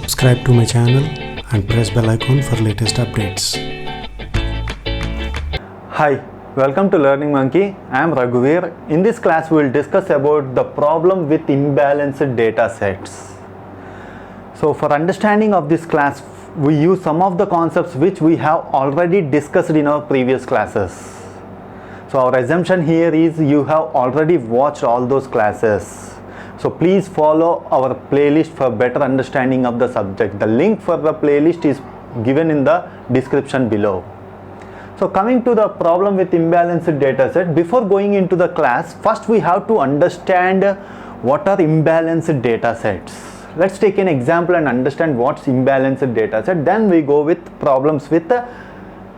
subscribe to my channel and press bell icon for latest updates. Hi, welcome to Learning Monkey. I am Raghuveer. In this class we will discuss about the problem with imbalanced data sets. So for understanding of this class, we use some of the concepts which we have already discussed in our previous classes. So our assumption here is you have already watched all those classes. So please follow our playlist for better understanding of the subject. The link for the playlist is given in the description below. So coming to the problem with imbalanced data set, before going into the class, first we have to understand what are imbalanced data sets. Let's take an example and understand what's imbalanced data set. Then we go with problems with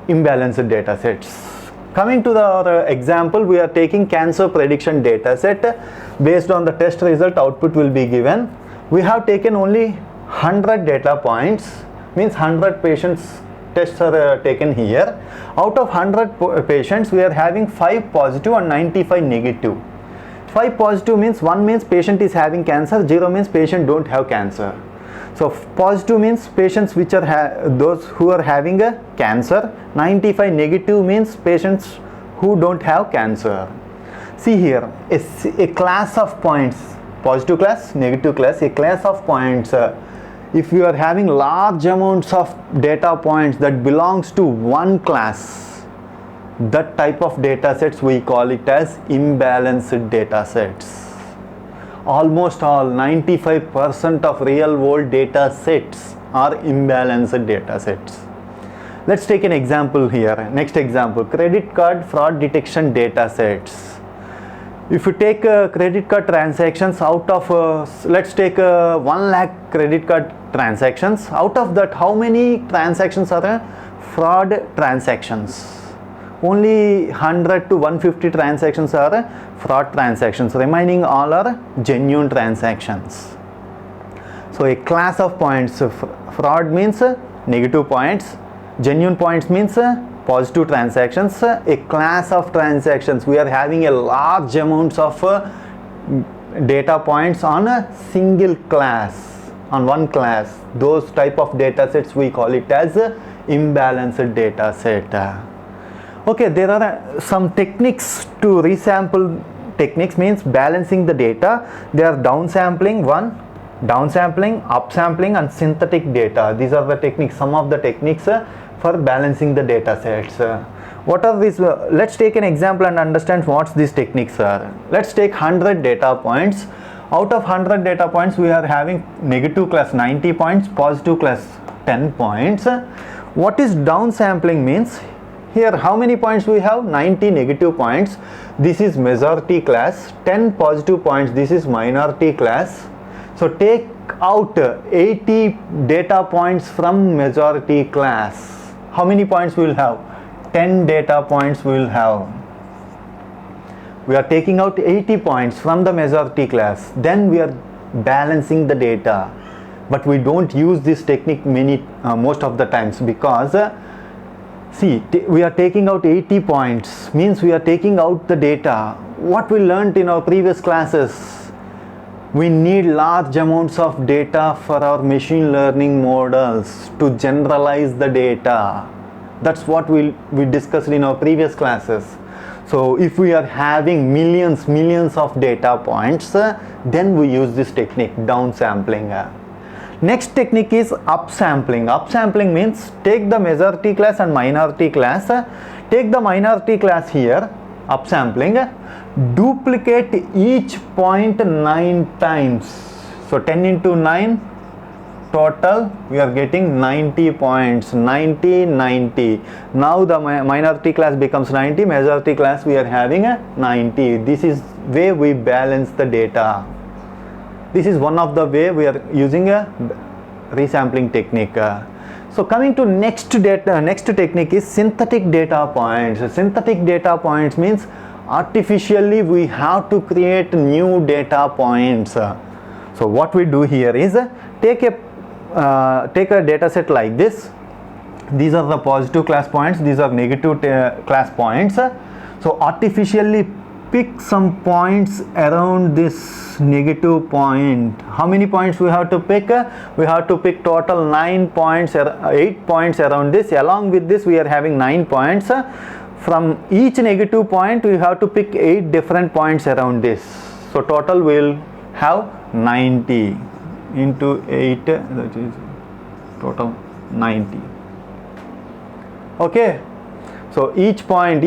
imbalanced data sets. Coming to the example, we are taking cancer prediction data set. Based on the test result, output will be given. We have taken only 100 data points, means 100 patients tests are taken here. Out of 100 patients, we are having 5 positive and 95 negative. 5 positive means 1 means patient is having cancer, 0 means patient don't have cancer. So positive means patients which are those who are having a cancer. 95 negative means patients who don't have cancer. See here, a class of points, positive class, negative class, a class of points. If you are having large amounts of data points that belongs to one class, that type of data sets we call it as imbalanced data sets. Almost all 95% of real world data sets are imbalanced data sets. Let's take an example here. Next example, credit card fraud detection data sets. If you take credit card transactions out of, let's take 1 lakh credit card transactions. Out of that, how many transactions are fraud transactions? Only 100 to 150 transactions are fraud transactions. Remaining all are genuine transactions. So a class of points, fraud means negative points, genuine points means positive transactions. A class of transactions, we are having a large amounts of data points on a single class, on one class. Those type of data sets we call it as imbalanced data set. Okay, there are some techniques to resample. Techniques means balancing the data. They are downsampling, downsampling, upsampling and synthetic data. These are the techniques, some of the techniques for balancing the data sets. What are these? Let's take an example and understand what these techniques are. Let's take 100 data points. Out of 100 data points, we are having negative class 90 points, positive class 10 points. What is downsampling means? Here how many points we have? 90 negative points. This is majority class. 10 positive points. This is minority class. So take out 80 data points from majority class. How many points we will have? 10 data points we will have. We are taking out 80 points from the majority class. Then we are balancing the data. But we don't use this technique most of the times because see, we are taking out 80 points, means we are taking out the data. What we learnt in our previous classes, we need large amounts of data for our machine learning models to generalize the data. That's what we discussed in our previous classes. So if we are having millions of data points, then we use this technique, downsampling. Next technique is upsampling. Upsampling means take the majority class and minority class. Take the minority class here, upsampling. Duplicate each point 9 times. So 10 into 9, total we are getting 90 points. 90, 90. Now the minority class becomes 90, majority class we are having a 90. This is way we balance the data. This is one of the way we are using a resampling technique. So coming to next technique is synthetic data points. Synthetic data points means artificially we have to create new data points. So what we do here is take a data set like this. These are the positive class points. These are negative class points. So artificially pick some points around this negative point. How many points we have to pick? We have to pick total 9 points, 8 points around this. Along with this, we are having 9 points. From each negative point, we have to pick 8 different points around this. So total we'll have 90 into 8, that is total 90. Okay. So each point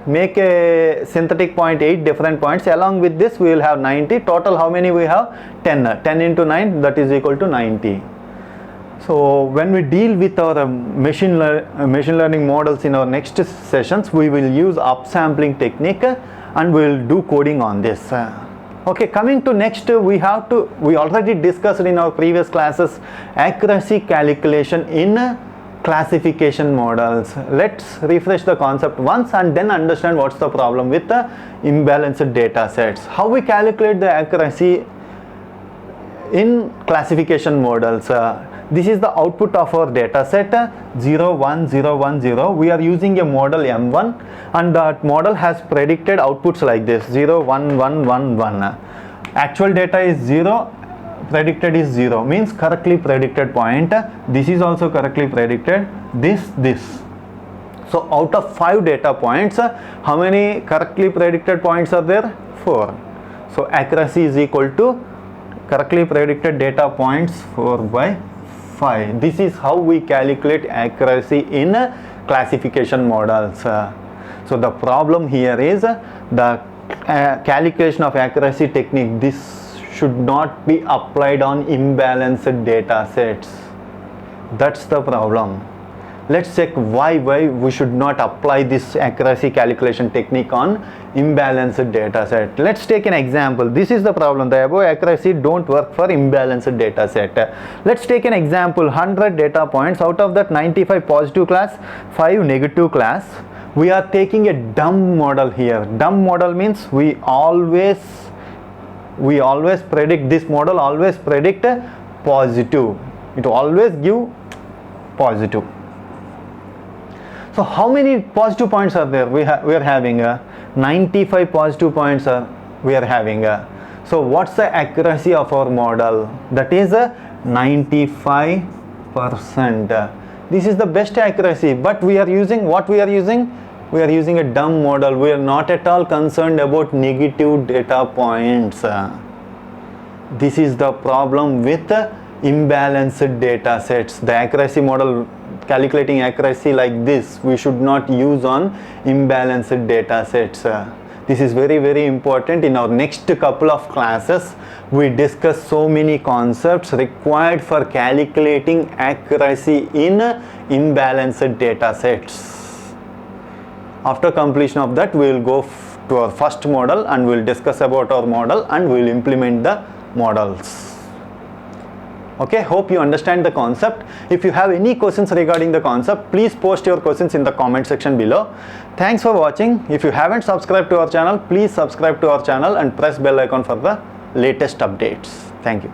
make a synthetic point 8 different points. Along with this we will have 90. Total how many we have? 10. 10 into 9, that is equal to 90. So when we deal with our machine learning models in our next sessions, we will use upsampling technique and we will do coding on this. Okay, coming to next, we already discussed in our previous classes accuracy calculation in classification models. Let's refresh the concept once and then understand what's the problem with the imbalanced data sets. How we calculate the accuracy in classification models. This is the output of our data set 0, 1, 0, 1, 0. We are using a model M1 and that model has predicted outputs like this 0, 1, 1, 1, 1. Actual data is 0. Predicted is 0, means correctly predicted point. This is also correctly predicted, this. So out of 5 data points, how many correctly predicted points are there? 4. So accuracy is equal to correctly predicted data points 4 by 5. This is how we calculate accuracy in classification models. So the problem here is the calculation of accuracy technique. This should not be applied on imbalanced data sets. That's the problem. Let's check why we should not apply this accuracy calculation technique on imbalanced data set. Let's take an example. This is the problem. The above accuracy don't work for imbalanced data set. Let's take an example. 100 data points. Out of that 95 positive class, 5 negative class. We are taking a dumb model here. Dumb model means we always predict, this model always predict positive. It always give positive. So how many positive points are there? We are having 95 positive points we are having. So what's the accuracy of our model? That is 95%. This is the best accuracy, but we are using what we are using? We are using a dumb model. We are not at all concerned about negative data points. This is the problem with imbalanced data sets. The accuracy model, calculating accuracy like this, we should not use on imbalanced data sets. This is very, very important. In our next couple of classes, we discuss so many concepts required for calculating accuracy in imbalanced data sets. After completion of that, we will go to our first model and we will discuss about our model and we will implement the models. Okay, hope you understand the concept. If you have any questions regarding the concept, please post your questions in the comment section below. Thanks for watching. If you haven't subscribed to our channel, please subscribe to our channel and press bell icon for the latest updates. Thank you.